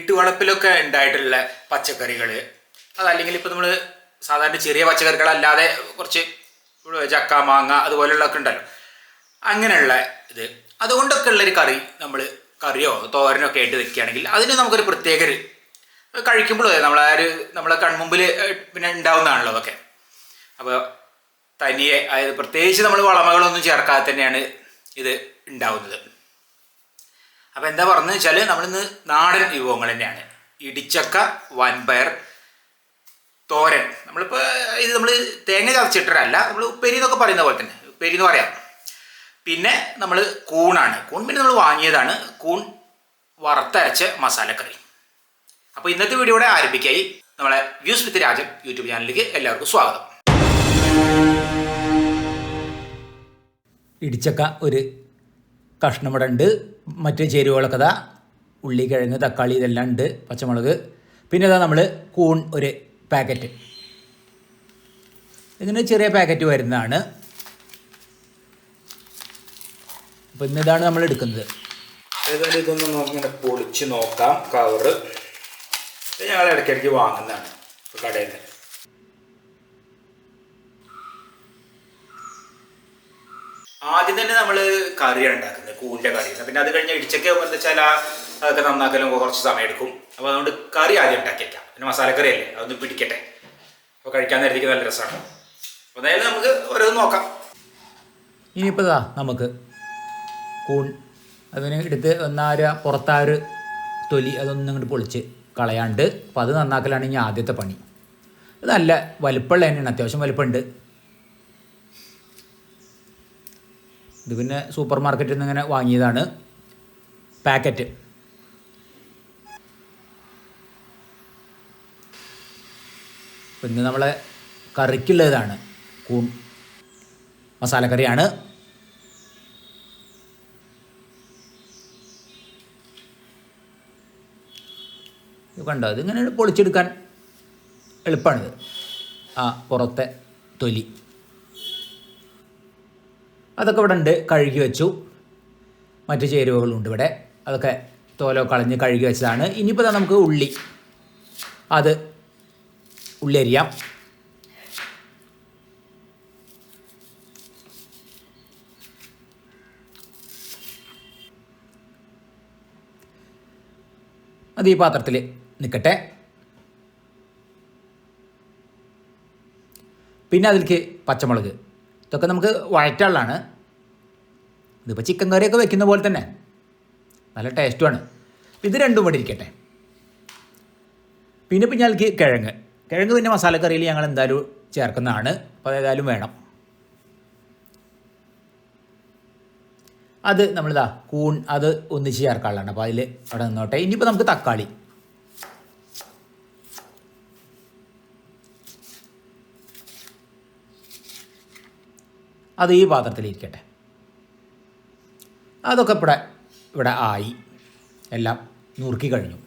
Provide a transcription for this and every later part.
വീട്ടുവളപ്പിലൊക്കെ ഉണ്ടായിട്ടുള്ള പച്ചക്കറികൾ, അതല്ലെങ്കിൽ ഇപ്പോൾ നമ്മൾ സാധാരണ ചെറിയ പച്ചക്കറികളല്ലാതെ കുറച്ച് ചക്ക, മാങ്ങ അതുപോലെയുള്ളതൊക്കെ ഉണ്ടല്ലോ, അങ്ങനെയുള്ള ഇത് അതുകൊണ്ടൊക്കെ ഉള്ളൊരു കറി നമ്മൾ കറിയോ തോരനോ ഒക്കെ ആയിട്ട് വെക്കുകയാണെങ്കിൽ അതിന് നമുക്കൊരു പ്രത്യേക കഴിക്കുമ്പോഴേ നമ്മളെ കൺമുമ്പിൽ പിന്നെ ഉണ്ടാവുന്നതാണല്ലോ അതൊക്കെ. അപ്പോൾ തനിയെ, അതായത് പ്രത്യേകിച്ച് നമ്മൾ വളമകളൊന്നും ചേർക്കാതെ തന്നെയാണ് ഇത് ഉണ്ടാവുന്നത്. അപ്പോൾ എന്താ പറഞ്ഞതെന്ന് വെച്ചാൽ നമ്മളിന്ന് നാടൻ വിഭവങ്ങൾ തന്നെയാണ്. ഇടിച്ചക്ക വൻപയർ തോരൻ. നമ്മളിപ്പോൾ ഇത് നമ്മൾ തേങ്ങ ചതച്ചിട്ടല്ല, നമ്മൾ ഉപ്പേരി എന്നൊക്കെ പറയുന്ന പോലെ തന്നെ ഉപ്പേരി എന്ന് പറയാം. പിന്നെ നമ്മൾ കൂണാണ്. കൂൺ പിന്നെ നമ്മൾ വാങ്ങിയതാണ്. കൂൺ വറുത്തരച്ച മസാലക്കറി. അപ്പോൾ ഇന്നത്തെ വീഡിയോയുടെ ആരംഭിക്കായി നമ്മളെ വ്യൂസ് വിത്ത് രാജൻ യൂട്യൂബ് ചാനലിലേക്ക് എല്ലാവർക്കും സ്വാഗതം. ഇടിച്ചക്ക ഒരു കഷ്ണം ഇവിടെ ഉണ്ട്. മറ്റ് ചേരുവകളൊക്കെ ഇതാ ഉള്ളി, കിഴങ്ങ്, തക്കാളി ഇതെല്ലാം ഉണ്ട്, പച്ചമുളക്. പിന്നെ ഇതാ നമ്മൾ കൂൺ ഒരു പാക്കറ്റ്, ഇങ്ങനെ ചെറിയ പാക്കറ്റ് വരുന്നതാണ്. അപ്പോൾ ഇന്നിതാണ് നമ്മൾ എടുക്കുന്നത്. ഏതായാലും ഇതൊന്ന് ഇങ്ങനെ പൊളിച്ച് നോക്കാം. കവറ് ഇത് ഞങ്ങൾ ഇടയ്ക്കിടയ്ക്ക് വാങ്ങുന്നതാണ് ഇപ്പോൾ കടയിൽ നിന്ന്. ആദ്യം തന്നെ നമ്മൾ കറിയാണ് ഉണ്ടാക്കുന്നത്, കൂണിൻ്റെ കറി. പിന്നെ അത് കഴിഞ്ഞ് ഇടിച്ചൊക്കെ ആകുമ്പോൾ എന്താ വെച്ചാൽ അതൊക്കെ നന്നാക്കലും കുറച്ച് സമയം എടുക്കും. അപ്പോൾ അതുകൊണ്ട് കറി ആദ്യം ഉണ്ടാക്കിയേക്കാം. പിന്നെ മസാലക്കറി അല്ലേ, അതൊന്ന് പിടിക്കട്ടെ. അപ്പോൾ കഴിക്കാൻ നേരത്തേക്ക് നല്ല രസമാണ്. അപ്പോൾ എന്തായാലും നമുക്ക് ഓരോന്ന് നോക്കാം. ഇനിയിപ്പോൾ ഇതാ നമുക്ക് കൂൺ അതിന് എടുത്ത് പുറത്തായൊരു തൊലി അതൊന്നും ഇങ്ങോട്ട് പൊളിച്ച് കളയാണ്ട്, അപ്പോൾ അത് നന്നാക്കലാണ് ഇനി ആദ്യത്തെ പണി. ഇത് നല്ല വലിപ്പമുള്ള തന്നെയാണ്, അത്യാവശ്യം വലിപ്പമുണ്ട്. ഇത് പിന്നെ സൂപ്പർ മാർക്കറ്റിൽ നിന്ന് ഇങ്ങനെ വാങ്ങിയതാണ് പാക്കറ്റ്. പിന്നെ നമ്മളെ കറിക്കുള്ളതാണ്, കൂൺ മസാലക്കറിയാണ്. ഇത് കണ്ടോ, ഇതിങ്ങനെ പൊളിച്ചെടുക്കാൻ എളുപ്പമാണിത്. പുറത്തെ തൊലി അതൊക്കെ ഇവിടെ ഉണ്ട്, കഴുകി വെച്ചു. മറ്റ് ചേരുവകളുണ്ട് ഇവിടെ, അതൊക്കെ തോലോ കളഞ്ഞ് കഴുകി വെച്ചതാണ്. ഇനിയിപ്പോൾ നമുക്ക് ഉള്ളി അരിയാം. അത് ഈ പാത്രത്തിൽ നിൽക്കട്ടെ. പിന്നെ അതിലേക്ക് പച്ചമുളക്, ഇതൊക്കെ നമുക്ക് വഴറ്റാനുള്ളതാണ്. ഇതിപ്പോൾ ചിക്കൻ കറിയൊക്കെ വെക്കുന്ന പോലെ തന്നെ നല്ല ടേസ്റ്റുമാണ്. ഇത് രണ്ടും കൂടി ഇരിക്കട്ടെ. പിന്നെ ഞങ്ങൾക്ക് കിഴങ്ങ് പിന്നെ മസാലക്കറിയിൽ ഞങ്ങൾ എന്തായാലും ചേർക്കുന്നതാണ്. അപ്പോൾ അതേതായാലും വേണം. അത് നമ്മളിതാ കൂൺ അത് ഒന്നിച്ച് ചേർക്കാനുള്ളതാണ്. അപ്പോൾ അതിൽ അവിടെ നിന്നോട്ടെ. ഇനിയിപ്പോൾ നമുക്ക് തക്കാളി, അത് ഈ പാത്രത്തിലിരിക്കട്ടെ. അതൊക്കെ ഇവിടെ ആയി, എല്ലാം നുറുക്കി കഴിഞ്ഞു.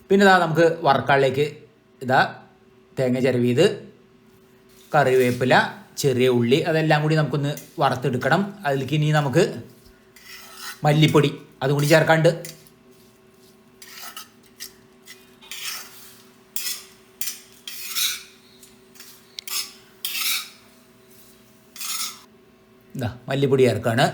പിന്നെ ഇതാ നമുക്ക് വറക്കാളിലേക്ക് തേങ്ങ ചിരവിയത്, കറിവേപ്പില, ചെറിയ ഉള്ളി അതെല്ലാം കൂടി നമുക്കൊന്ന് വറുത്തെടുക്കണം. അതിലേക്ക് ഇനി നമുക്ക് മല്ലിപ്പൊടി അതും കൂടി ചേർക്കാണ്ട്. മല്ലിപ്പൊടി ചേർക്കാണ്.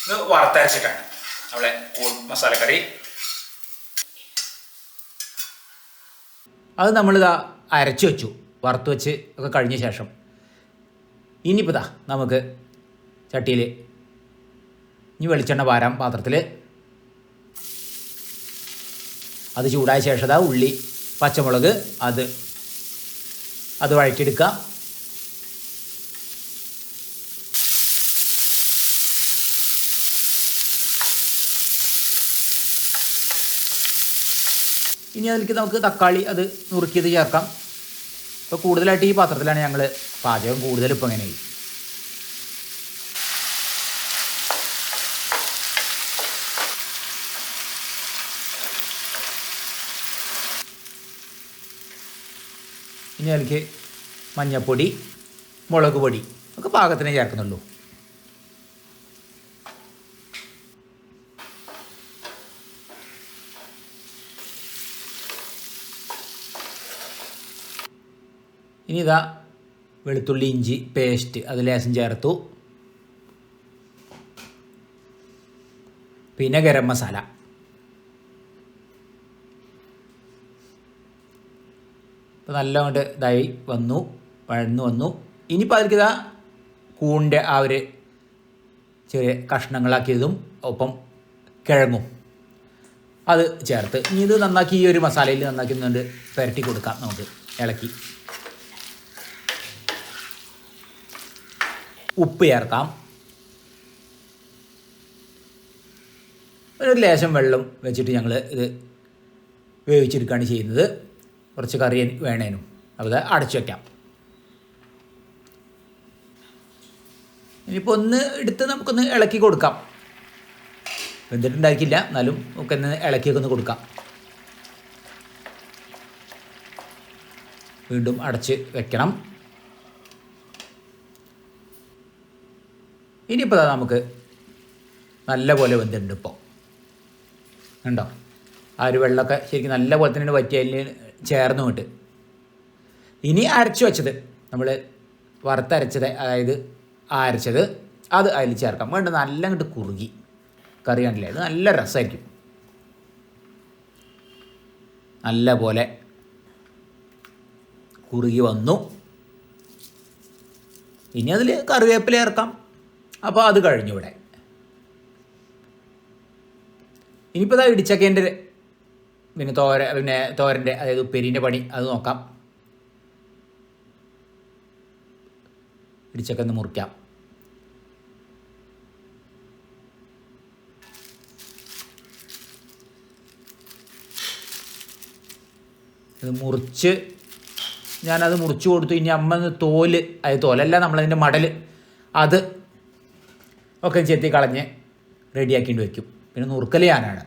ഇത് വറുത്തരച്ചിട്ടാണ് നമ്മളെ കൂൺ മസാലക്കറി. അത് നമ്മളിതാ അരച്ച് വെച്ചു, വറുത്ത് വെച്ച് ഒക്കെ കഴിഞ്ഞ ശേഷം ഇനിയിപ്പോൾ നമുക്ക് ചട്ടിയിൽ ഇനി വെളിച്ചെണ്ണ പാരാം പാത്രത്തിൽ. അത് ചൂടായ ശേഷം ഉള്ളി, പച്ചമുളക് അത് വഴറ്റിയെടുക്കുക. ഇനി അതിലേക്ക് നമുക്ക് തക്കാളി അത് നുറുക്കിയത് ചേർക്കാം. ഇപ്പോൾ കൂടുതലായിട്ട് ഈ പാത്രത്തിലാണ് ഞങ്ങൾ പാചകം കൂടുതൽ. ഇപ്പോൾ എങ്ങനെ ഇനി അതിലേക്ക് മഞ്ഞൾപ്പൊടി, മുളക് പൊടി ഒക്കെ പാകത്തിനേ ചേർക്കുന്നുള്ളൂ. ഇനി ഇതാ വെളുത്തുള്ളി ഇഞ്ചി പേസ്റ്റ് അത് ലേശം ചേർത്തു. പിന്നെ ഗരം മസാല. ഇപ്പോൾ നല്ല കൊണ്ട് ഇതായി വന്നു, വഴന്നു വന്നു. ഇനിയിപ്പോൾ അതിലേക്ക് ഇതാ കൂണിൻ്റെ ആ ഒരു ചെറിയ കഷ്ണങ്ങളാക്കിയതും ഒപ്പം കിഴങ്ങും അത് ചേർത്ത് ഇനി ഇത് നന്നാക്കി ഈ ഒരു മസാലയിൽ നന്നാക്കി കൊണ്ട് പുരട്ടി കൊടുക്കാം. നമുക്ക് ഇളക്കി ഉപ്പ് ചേർക്കാം. ഒരു ലേശം വെള്ളം വെച്ചിട്ട് ഞങ്ങൾ ഇത് വേവിച്ചെടുക്കുകയാണ് ചെയ്യുന്നത്. കുറച്ച് കറി വേണേനും അത് അടച്ചു വയ്ക്കാം. ഇനിയിപ്പോൾ ഒന്ന് എടുത്ത് നമുക്കൊന്ന് ഇളക്കി കൊടുക്കാം. വെന്തിട്ടുണ്ടായിരിക്കില്ല, എന്നാലും നമുക്കൊന്ന് ഇളക്കിയൊക്കെ ഒന്ന് കൊടുക്കാം. വീണ്ടും അടച്ച് വെക്കണം. ഇനിയിപ്പോൾ നമുക്ക് നല്ല പോലെ വെന്തിട്ടുണ്ട്. ഇപ്പോൾ ഉണ്ടോ ആ ഒരു വെള്ളമൊക്കെ ശരിക്കും നല്ല പോലെ തന്നെ വറ്റിയതിൽ ചേർന്ന് വിട്ട്. ഇനി അരച്ചു വെച്ചത് നമ്മൾ വറുത്തരച്ചത്, അതായത് അരച്ചത് അത് അതിൽ ചേർക്കാം. വേണ്ട നല്ല അങ്ങോട്ട് കുറുകി കറി കണ്ടില്ലേ, അത് നല്ല രസമായിരിക്കും. നല്ല പോലെ കുറുകി വന്നു. ഇനി അതിൽ കറിവേപ്പില ചേർക്കാം. അപ്പോൾ അത് കഴിഞ്ഞു ഇവിടെ. ഇനിയിപ്പോൾ ഇതാ ഇടിച്ചക്കേൻ്റെ പിന്നെ തോരൻ്റെ അതായത് ഉപ്പേരീൻ്റെ പണി അത് നോക്കാം. ഇടിച്ചക്കെന്ന് മുറിക്കാം. ഇത് മുറിച്ച് ഞാനത് മുറിച്ച് കൊടുത്തു. ഇനി അമ്മ തോല്, അത് തോലല്ല നമ്മളതിൻ്റെ മടൽ, അത് ഒക്കെ ചെത്തി കളഞ്ഞ് റെഡിയാക്കിയിട്ട് വയ്ക്കും. പിന്നെ നുറുക്കൽ ഞാനാണ്.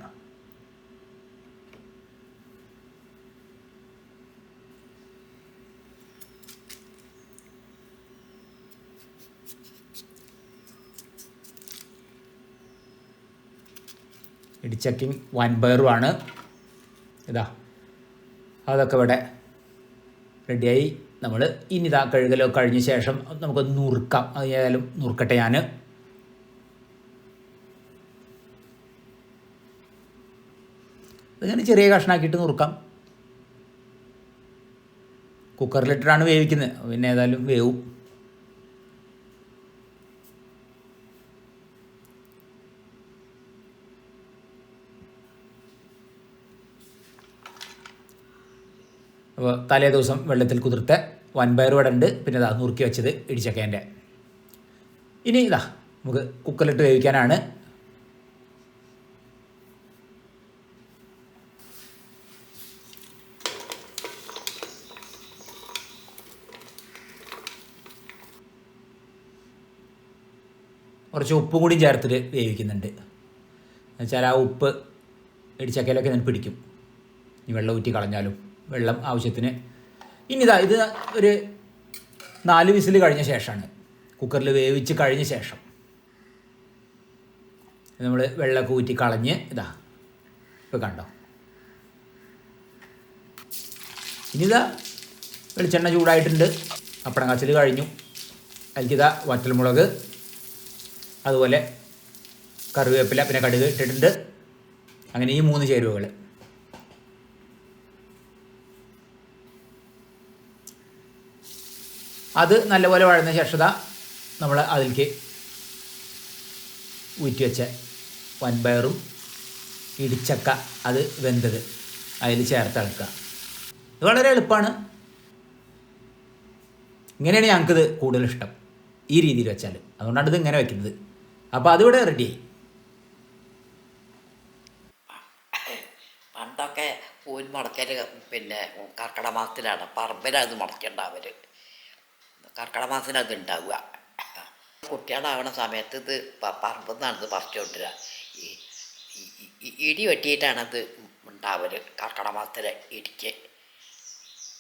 ഇടിച്ചക്കയും വൻപയറുമാണ്. ഇതാ അതൊക്കെ ഇവിടെ റെഡിയായി. നമ്മൾ ഇനി ഇതാ കഴുകലോ കഴിഞ്ഞ ശേഷം നമുക്കൊന്ന് നുറുക്കാം. അത് ഏതായാലും നുറുക്കട്ടെ. ഞാൻ അതിങ്ങനെ ചെറിയ കഷ്ണാക്കിയിട്ട് നുറുക്കാം. കുക്കറിലിട്ടിട്ടാണ് വേവിക്കുന്നത്, പിന്നെ ഏതായാലും വേവും. അപ്പോൾ തലേ ദിവസം വെള്ളത്തിൽ കുതിർത്ത വൻപയർ ഇവിടെ ഉണ്ട്. പിന്നെ ഇതാ നുറുക്കി വെച്ചത് ഇടിച്ചക്കേൻ്റെ. ഇനി ഇതാ നമുക്ക് കുക്കറിലിട്ട് വേവിക്കാനാണ്. കുറച്ച് ഉപ്പും കൂടി ചേർത്തിട്ട് വേവിക്കുന്നുണ്ട്. എന്നുവെച്ചാൽ ആ ഉപ്പ് ഇടിച്ചക്കയിലൊക്കെ ഞാൻ പിടിക്കും. ഈ വെള്ളം ഊറ്റി കളഞ്ഞാലും വെള്ളം ആവശ്യത്തിന്. ഇനി ഇതാ ഇത് ഒരു 4 വിസിൽ കഴിഞ്ഞ ശേഷമാണ്, കുക്കറിൽ വേവിച്ച് കഴിഞ്ഞ ശേഷം നമ്മൾ വെള്ളമൊക്കെ ഊറ്റി കളഞ്ഞ് ഇതാ ഇപ്പോൾ കണ്ടോ. ഇനി ഇതാ വെളിച്ചെണ്ണ ചൂടായിട്ടുണ്ട്. പപ്പടം കാച്ചൽ കഴിഞ്ഞു. അതിലേക്കിതാ വറ്റൽമുളക്, അതുപോലെ കറിവേപ്പില, പിന്നെ കടുക് ഇട്ടിട്ടുണ്ട്. അങ്ങനെ ഈ 3 ചേരുവകൾ. അത് നല്ലപോലെ വഴന്ന ശേഷം നമ്മൾ അതിലേക്ക് ഊറ്റി വെച്ച വൻപയറും ഇടിച്ചക്ക അത് വെന്തത് അതിൽ ചേർത്തിളക്കുക. ഇത് വളരെ എളുപ്പമാണ്. ഇങ്ങനെയാണ് ഞങ്ങൾക്കിത് കൂടുതൽ ഇഷ്ടം, ഈ രീതിയിൽ വെച്ചാൽ. അതുകൊണ്ടാണ് ഇത് ഇങ്ങനെ വയ്ക്കുന്നത്. അപ്പോൾ അതിവിടെ റെഡിയായി. പണ്ടൊക്കെ പൂൻ മുടക്കൽ പിന്നെ കർക്കിടക മാസത്തിലാണ് പറമ്പിലത് മുടക്കേണ്ടവർ. കർക്കിടക മാസത്തിൽ അത് ഉണ്ടാവുക. കുട്ടികളാവണ സമയത്ത് ഇത് പറമ്പിൽ നിന്നാണ് ഇത് പറിച്ചുകൊണ്ടിരിക. ഇടി വെട്ടിയിട്ടാണത് ഉണ്ടാവല് കർക്കിടക മാസത്തിലെ ഇടിക്ക്.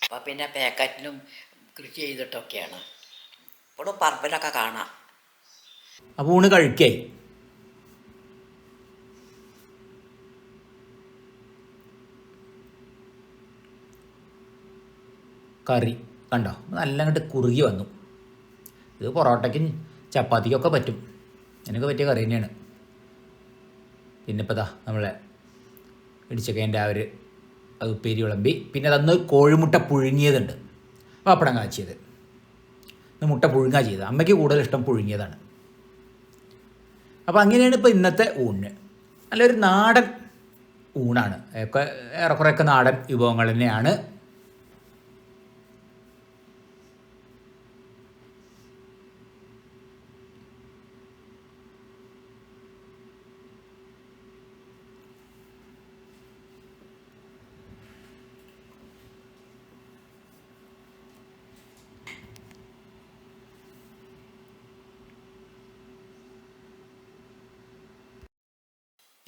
അപ്പം പിന്നെ പാക്കറ്റിനും കൃഷി ചെയ്തിട്ടൊക്കെയാണ്. ഇവിടെ പറമ്പിലൊക്കെ കാണാം. അപ്പോൾ ഊണ് കഴിക്കായി. കറി കണ്ടോ നല്ല അങ്ങോട്ട് കുറുകി വന്നു. ഇത് പൊറോട്ടയ്ക്കും ചപ്പാത്തിക്കൊക്കെ പറ്റും, എനിക്ക് പറ്റിയ കറി തന്നെയാണ്. പിന്നെ ഇപ്പോൾ ദാ നമ്മളെ ഇടിച്ചക്കേൻ്റെ ആ ഒരു അത് ഉപ്പേരി വിളമ്പി. പിന്നെ തന്ന് കോഴിമുട്ട പുഴുങ്ങിയതുണ്ട്, പപ്പടം കാച്ചിയത്. ഇത് മുട്ട പുഴുങ്ങുക ചെയ്തത്, അമ്മയ്ക്ക് കൂടുതൽ ഇഷ്ടം പുഴുങ്ങിയതാണ്. അപ്പോൾ അങ്ങനെയാണ് ഇപ്പോൾ ഇന്നത്തെ ഊണിന്. നല്ലൊരു നാടൻ ഊണാണ്, ഒക്കെ ഏറെക്കുറെയൊക്കെ നാടൻ വിഭവങ്ങൾ തന്നെയാണ്.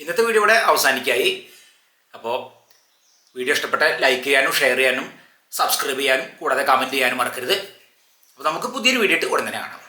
ഇന്നത്തെ വീഡിയോ ഇവിടെ അവസാനിക്കായി. അപ്പോൾ വീഡിയോ ഇഷ്ടപ്പെട്ട ലൈക്ക് ചെയ്യാനും ഷെയർ ചെയ്യാനും സബ്സ്ക്രൈബ് ചെയ്യാനും കൂടാതെ കമൻറ്റ് ചെയ്യാനും മറക്കരുത്. അപ്പോൾ നമുക്ക് പുതിയൊരു വീഡിയോ ഇട്ട് ഉടൻ തന്നെ കാണാം.